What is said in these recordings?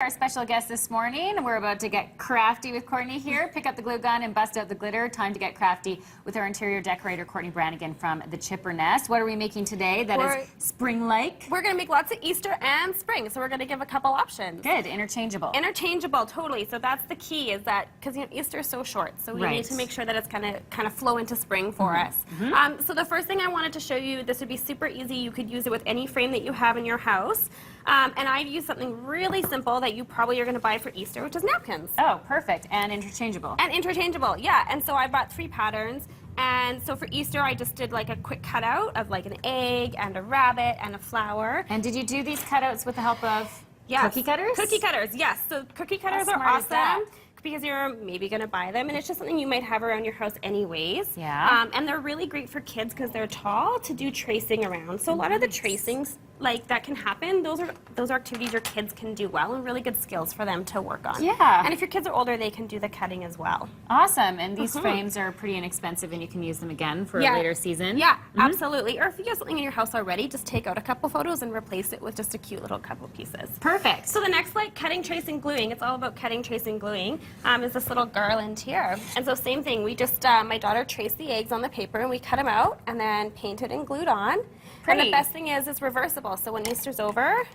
Our special guest this morning. We're about to get crafty with Kourtney here. Pick up the glue gun and bust out the glitter. Time to get crafty with our interior decorator, Kourtney Branagan from the Chipper Nest. What are we making today that is spring-like? We're going to make lots of Easter and spring, so we're going to give a couple options. Good, interchangeable. Interchangeable, totally. So that's the key, is that because Easter is so short, so we need to make sure that it's kind of flow into spring for us. So the first thing I wanted to show you, this would be super easy. You could use it with any frame that you have in your house. And I've used something really simple that you probably are going to buy for Easter, which is napkins. Oh, perfect. And interchangeable. And interchangeable, yeah. And so I bought 3 patterns. And so for Easter, I just did like a quick cutout of like an egg and a rabbit and a flower. And did you do these cutouts with the help of cookie cutters? Cookie cutters, yes. So cookie cutters are awesome because you're maybe going to buy them, and it's just something you might have around your house anyways. Yeah. And they're really great for kids because they're tall to do tracing around. So a lot of the tracings that can happen, those are activities your kids can do well and really good skills for them to work on. Yeah. And if your kids are older, they can do the cutting as well. Awesome. And these frames are pretty inexpensive, and you can use them again for a later season. Yeah, absolutely. Or if you have something in your house already, just take out a couple photos and replace it with just a cute little couple pieces. Perfect. So the next, cutting, tracing, gluing, it's all about cutting, tracing, gluing, is this little garland here. And so same thing, we just, my daughter traced the eggs on the paper and we cut them out and then painted and glued on. Pretty. And the best thing is it's reversible, so when Easter's over,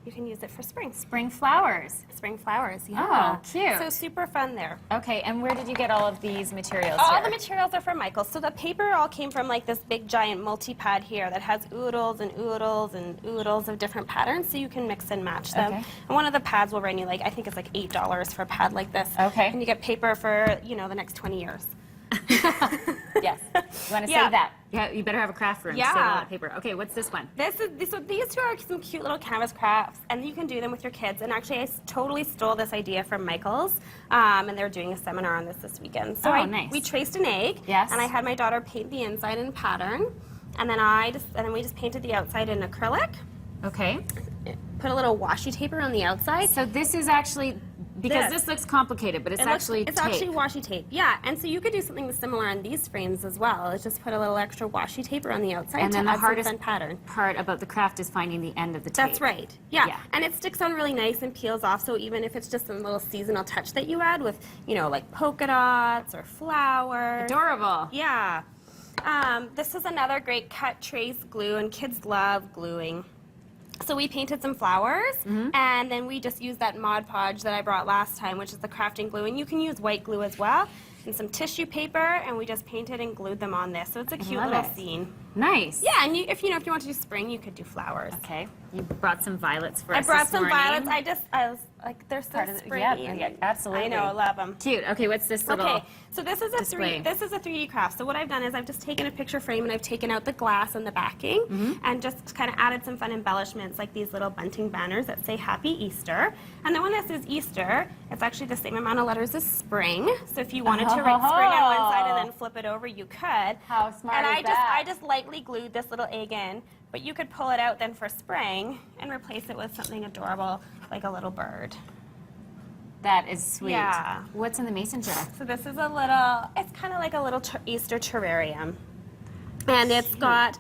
you can use it for spring. Spring flowers. Spring flowers, yeah. Oh, cute. So super fun there. Okay, and where did you get all of these materials All here? the materials are from Michael's. So the paper all came from this big giant multi-pad here that has oodles and oodles and oodles of different patterns, so you can mix and match them. Okay. And one of the pads will run you I think it's like $8 for a pad like this. Okay. And you get paper for, the next 20 years. Yes. You want to save that. Yeah, you better have a craft room to save all that paper. Okay, what's this one? So these two are some cute little canvas crafts, and you can do them with your kids. And actually, I totally stole this idea from Michael's, and they're doing a seminar on this weekend. So nice. We traced an egg, yes, and I had my daughter paint the inside in pattern, and then we just painted the outside in acrylic. Okay. Put a little washi tape around the outside. So this is actually, because this looks complicated, but it's actually tape. It's actually washi tape, yeah. And so you could do something similar on these frames as well. It's just put a little extra washi tape around the outside and then the hardest pattern part about the craft is finding the end of the tape. That's right, yeah. And it sticks on really nice and peels off, so even if it's just a little seasonal touch that you add with, like polka dots or flowers. Adorable. Yeah. This is another great cut, trace, glue, and kids love gluing. So we painted some flowers, and then we just used that Mod Podge that I brought last time, which is the crafting glue, and you can use white glue as well, and some tissue paper, and we just painted and glued them on this. So it's a cute little scene. Nice. Yeah, and if you want to do spring, you could do flowers. Okay. You brought some violets for us I brought this some morning. violets. I was like, they're so springy. Yeah, absolutely. I know, I love them. Cute. Okay, what's this little Okay, so this is a 3D craft. So what I've done is I've just taken a picture frame and I've taken out the glass and the backing and just kind of added some fun embellishments like these little bunting banners that say Happy Easter. And then when this is Easter, it's actually the same amount of letters as spring. So if you wanted to write spring on one side and then flip it over, you could. How smart is that? I just lightly glued this little egg in, but you could pull it out then for spring and replace it with something adorable like a little bird. That is sweet. Yeah. What's in the mason jar? So this is it's kind of like a little Easter terrarium. And it's got,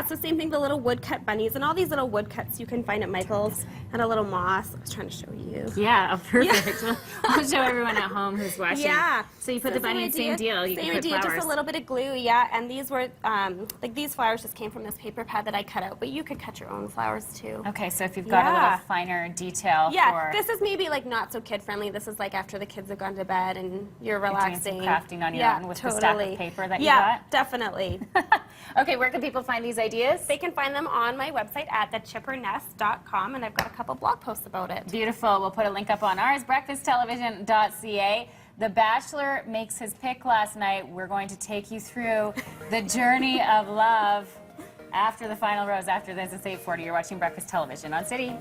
so same thing, the little woodcut bunnies, and all these little woodcuts you can find at Michael's, and a little moss. I was trying to show you. Yeah, perfect. Yeah. I'll show everyone at home who's watching. Yeah. So you put the bunny in the same deal. You same can put idea, flowers. just a little bit of glue, yeah. And these were, these flowers just came from this paper pad that I cut out, but you could cut your own flowers too. Okay, so if you've got a little finer detail this is maybe not so kid-friendly. This is after the kids have gone to bed and you're relaxing. Doing some crafting on your own with the stack of paper that you got? Yeah, definitely. Okay, where can people find these ideas? They can find them on my website at thechippernest.com, and I've got a couple blog posts about it. Beautiful. We'll put a link up on ours, breakfasttelevision.ca. The Bachelor makes his pick last night. We're going to take you through the journey of love after the final rose. After this, it's 8:40. You're watching Breakfast Television on City.